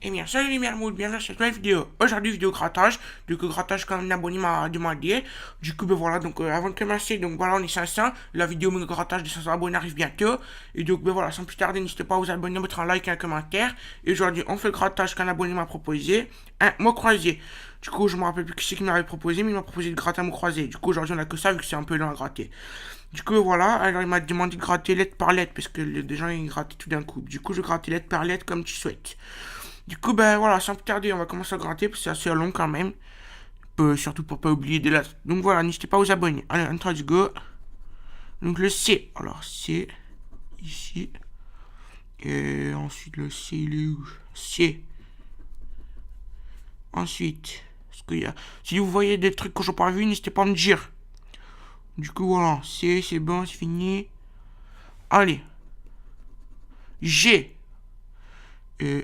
Eh bien, salut les mermouds, bienvenue sur cette nouvelle vidéo. Aujourd'hui, vidéo grattage. Du coup, grattage comme un abonné m'a demandé. Du coup, ben voilà, donc avant de commencer, donc voilà, on est 500. La vidéo mon grattage de 500 abonnés arrive bientôt. Et donc, ben voilà, sans plus tarder, n'hésitez pas à vous abonner, mettre un like et un commentaire. Et aujourd'hui, on fait le grattage qu'un abonné m'a proposé. Un mot croisé. Du coup, je me rappelle plus qui c'est qui m'avait proposé, mais il m'a proposé de gratter un mot croisé. Du coup, aujourd'hui, on a que ça, vu que c'est un peu long à gratter. Du coup, voilà, alors il m'a demandé de gratter lettre par lettre, parce que les gens, ils grattent tout d'un coup. Du coup, je gratte lettre par lettre comme tu souhaites. Du coup, ben voilà, sans plus tarder, on va commencer à gratter, parce que c'est assez long quand même. Surtout pour pas oublier des lettres. Donc voilà, n'hésitez pas à vous abonner. Allez, on try to go. Donc le C. Alors, C, ici. Et ensuite, le C, il est où? C. Ensuite, ce qu'il y a. Si vous voyez des trucs que je n'ai pas vu, n'hésitez pas à me dire. Du coup, voilà, C, c'est bon, c'est fini. Allez. G.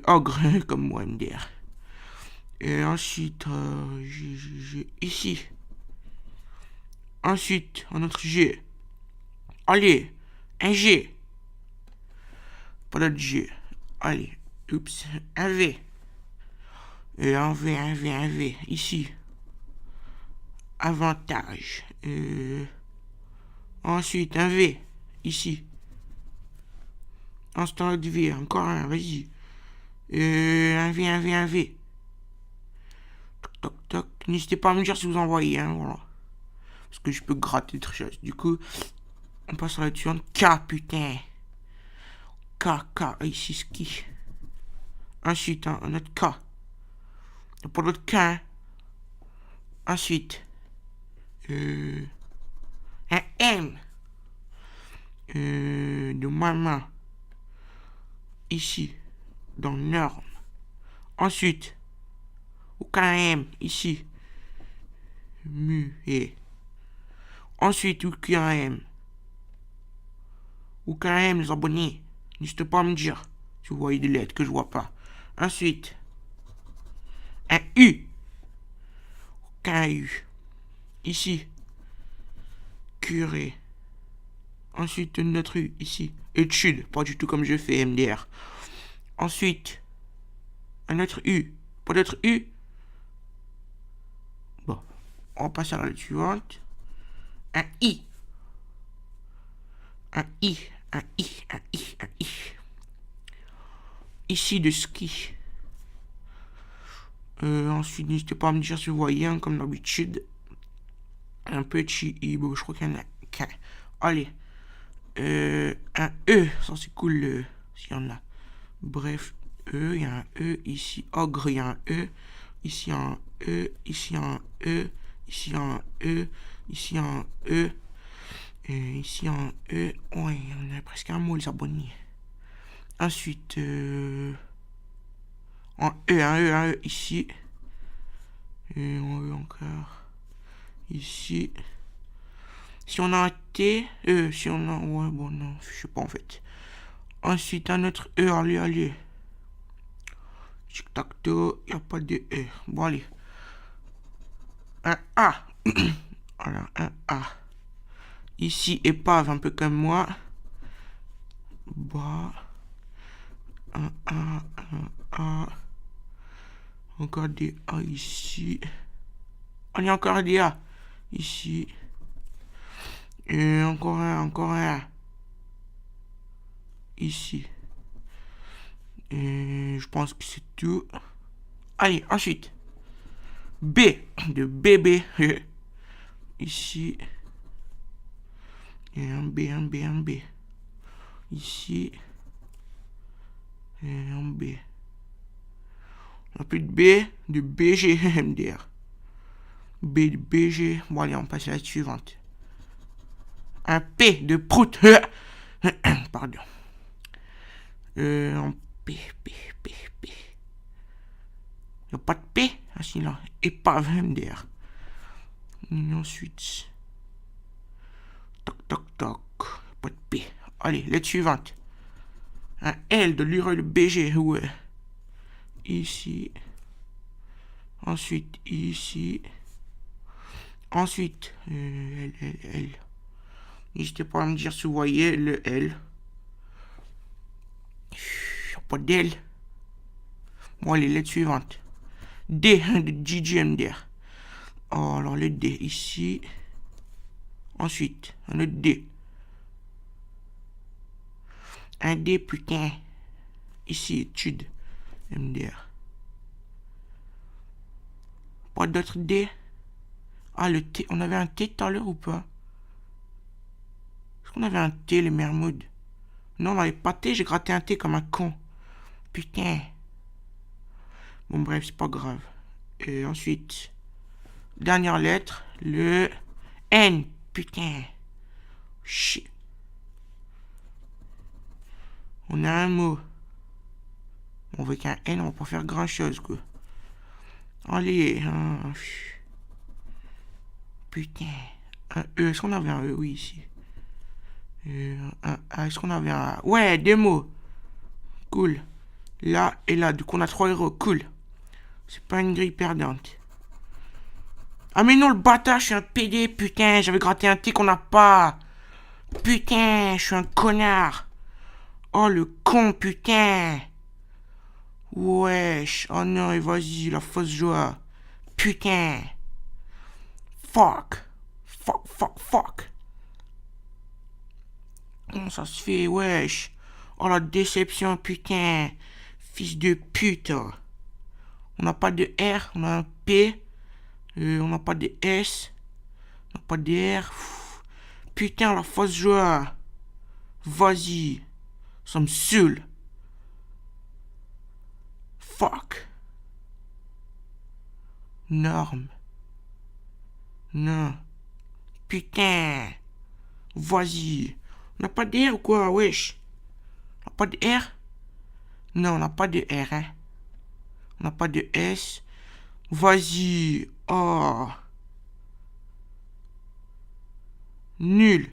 Ogre, comme moi, MDR. Et ensuite, ici. Ensuite, un autre G. Allez, un G. Pas d'autre G. Allez, oups, un V. Et un V, un V, un V. Ici. Avantage. Ensuite, un V. Ici. Instant de V. Encore un, vas-y. Un V, un V, un V. Toc, toc, toc. N'hésitez pas à me dire si vous en voyez, hein, voilà. Parce que je peux gratter des choses. Du coup, on passe à la suivante. K, putain. K, K, ici, ski. Ensuite, un autre K. Pas d'autre K, hein. Ensuite, un M. De maman. Ici, dans norme. Ensuite, aucun M, ici. Muet. Ensuite, aucun M. Aucun M, les abonnés. N'hésitez pas à me dire si vous voyez des lettres que je vois pas. Ensuite, un U. Aucun U. Ici. Curé. Ensuite, une autre U, ici. Étude, pas du tout comme je fais, MDR. Ensuite, un autre U. Pas d'autre U. Bon, on va passer à la suivante. Un I. Un I. Un I. Un I. Un I. Ici de ski. Ensuite, n'hésitez pas à me dire si vous voyez, hein, comme d'habitude. Un petit I. Bon, je crois qu'il y en a qu'un. Allez. Un E. Ça, c'est cool, s'il y en a. Bref, E. Il y a un E. Ici, ogre, il y a un E. Ici, un E. Ici, un E. Ici, un E. Ici, un E. Et ici, un E. Ouais, on a presque un mot, les abonnés. Ensuite, un E, un E, un E, ici. Et on E encore. Ici. Si on a un T, si on a. Ouais, bon, non, je sais pas en fait. Ensuite, un autre E, allez, allez. Tic-tac-toe, il n'y a pas de E. Bon, allez. Un A. Voilà, un A. Ici, épave, un peu comme moi. Bas. Un A, un A. Encore des A ici. On y a encore des A. Ici. Et encore un, encore un. Ici. Et je pense que c'est tout. Allez, ensuite. B. De bébé. Ici. Et un B, un B, un B. Ici. Et un B. On n'a plus de B. De BG, MDR. B de BG. Bon, allez, on passe à la suivante. Un P de prout. Pardon. Un P, P, P, P. Il n'y a pas de P. Ah, si, là. Épave, MDR. Et ensuite. Toc, toc, toc. Pas de P. Allez, lettre suivante. Un L de l'URL BG. Ouais. Ici. Ensuite, ici. Ensuite, L, L, L. N'hésitez pas à me dire si vous voyez le L. Pas d'L. Bon, les lettres suivantes. D, de GGMDR. Oh, alors le D ici. Ensuite, un autre D. Un D, putain. Ici, étude. MDR. Pas d'autres D. Ah, le T. On avait un T tout à l'heure ou pas? Est-ce qu'on avait un T, les Mermouds? Non, on n'avait pas T. J'ai gratté un T comme un con. Putain. Bon, bref, c'est pas grave. Et ensuite, dernière lettre, le N. Putain. Shit. On a un mot. Bon, avec un N, on va pas faire grand chose, quoi. Allez. Putain. Un E. Est-ce qu'on avait un E? Oui, ici. Un A. Est-ce qu'on avait un A? Ouais, deux mots. Cool. Là et là. Du coup, on a 3 héros. Cool. C'est pas une grille perdante. Ah, mais non, le bâtard, je suis un PD, putain. J'avais gratté un T qu'on n'a pas. Putain, je suis un connard. Oh, le con, putain. Wesh. Oh non, et vas-y, la fausse joie. Putain. Fuck. Fuck, fuck, fuck. Comment ça se fait, wesh. Oh, la déception, putain. Fils de pute. On n'a pas de R, on a un P. On n'a pas de S. On n'a pas de R. Putain, la fausse joie. Vas-y. Ça me saoule. Fuck. Norme. Non. Putain. Vas-y. On n'a pas de R ou quoi, wesh? On n'a pas de R? Non, on n'a pas de R, hein. On n'a pas de S. Vas-y. Oh. Nul.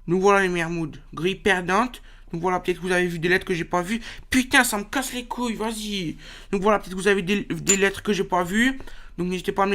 Nous voilà les Mermouds. Grille perdante. Donc voilà, peut-être que vous avez vu des lettres que j'ai pas vues. Putain, ça me casse les couilles, vas-y. Donc voilà, peut-être que vous avez des lettres que j'ai pas vues. Donc n'hésitez pas à me